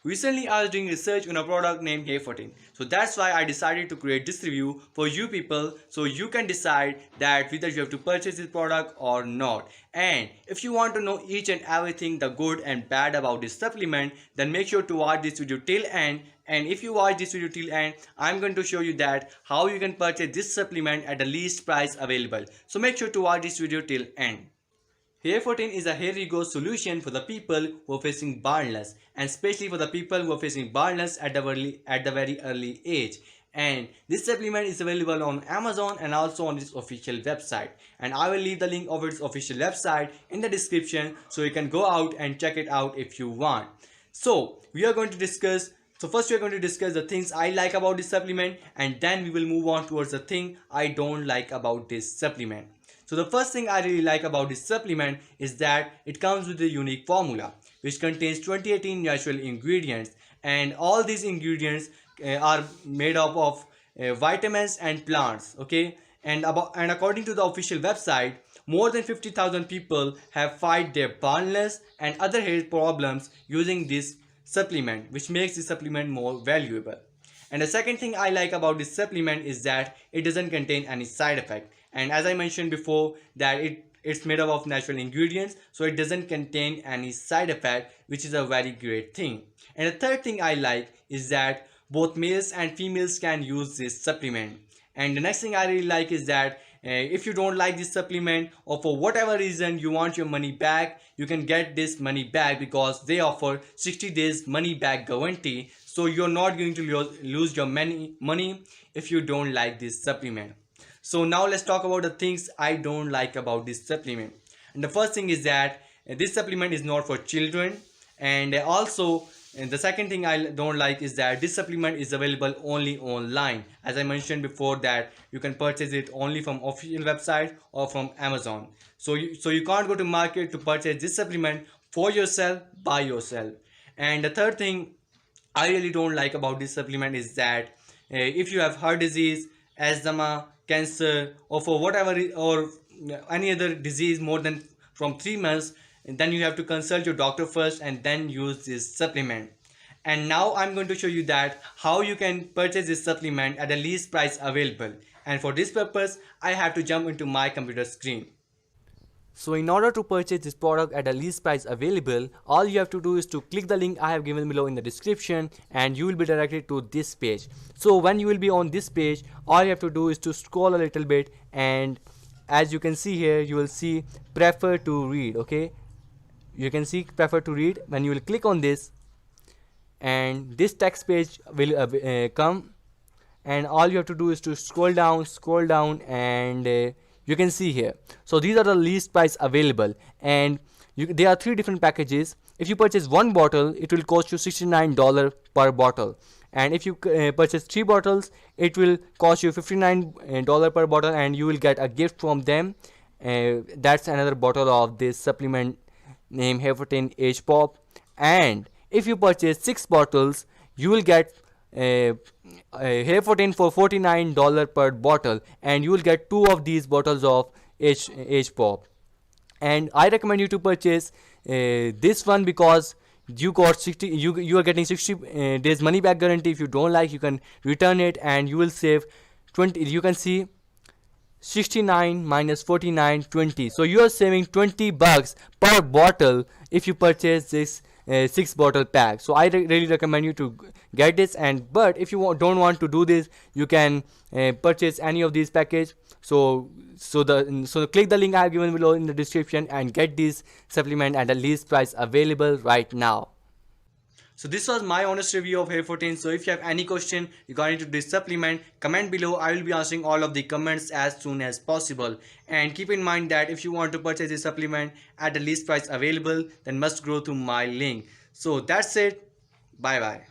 Recently, I was doing research on a product named HairFortin. So that's why I decided to create this review for you people so you can decide that whether you have to purchase this product or not. And if you want to know each and everything, the good and bad about this supplement, then make sure to watch this video till end. And if you watch this video till end, I'm going to show you that how you can purchase this supplement at the least price available. So make sure to watch this video till end. HairFortin is a hair regrowth solution for the people who are facing baldness, and especially for the people who are facing baldness at the very early age. And this supplement is available on Amazon and also on its official website. And I will leave the link of its official website in the description so you can go out and check it out if you want. So we are going to discuss. So first we are going to discuss the things I like about this supplement, and then we will move on towards the thing I don't like about this supplement. So the first thing I really like about this supplement is that it comes with a unique formula which contains 2018 natural ingredients, and all these ingredients are made up of vitamins and plants, okay? And according to the official website, more than 50,000 people have fight their baldness and other hair problems using this supplement, which makes this supplement more valuable. And the second thing I like about this supplement is that it doesn't contain any side effect. And as I mentioned before, that it's made up of natural ingredients, so it doesn't contain any side effect, which is a very great thing. And the third thing I like is that both males and females can use this supplement. And the next thing I really like is that if you don't like this supplement or for whatever reason you want your money back, you can get this money back because they offer 60 days money back guarantee. So you're not going to lose your money if you don't like this supplement. So now let's talk about the things I don't like about this supplement. And the first thing is that this supplement is not for children. And also the second thing I don't like is that this supplement is available only online. As I mentioned before, that you can purchase it only from official website or from Amazon. So you can't go to market to purchase this supplement for yourself by yourself. And the third thing I really don't like about this supplement is that if you have heart disease, asthma, cancer, or for whatever or any other disease more than from 3 months, then you have to consult your doctor first and then use this supplement. And now I'm going to show you that how you can purchase this supplement at the least price available. And for this purpose, I have to jump into my computer screen. So in order to purchase this product at the least price available, all you have to do is to click the link I have given below in the description and you will be directed to this page. So when you will be on this page, all you have to do is to scroll a little bit, and as you can see here, you will see prefer to read, okay? You can see prefer to read. When you will click on this, and this text page will come, and all you have to do is to scroll down and you can see here. So these are the least price available, and there are 3 different packages. If you purchase 1 bottle, it will cost you $69 per bottle, and if you purchase 3 bottles, it will cost you $59 per bottle, and you will get a gift from them. That's another bottle of this supplement named HairFortin Age Pop. And if you purchase 6 bottles, you will get HairFortin for $49 per bottle, and you will get 2 of these bottles of Age Pop. And I recommend you to purchase this one because you are getting 60 days money back guarantee. If you don't like, you can return it and you will save 20. You can see 69 minus 49, 20. So you are saving $20 per bottle if you purchase this 6 bottle pack. So I really recommend you to get this. And but if you don't want to do this, you can purchase any of these package. So click the link I have given below in the description and get this supplement at the least price available right now. So this was my honest review of HairFortin. So if you have any question regarding to this supplement, comment below. I will be answering all of the comments as soon as possible. And keep in mind that if you want to purchase this supplement at the least price available, then must go to my link. So that's it. Bye bye.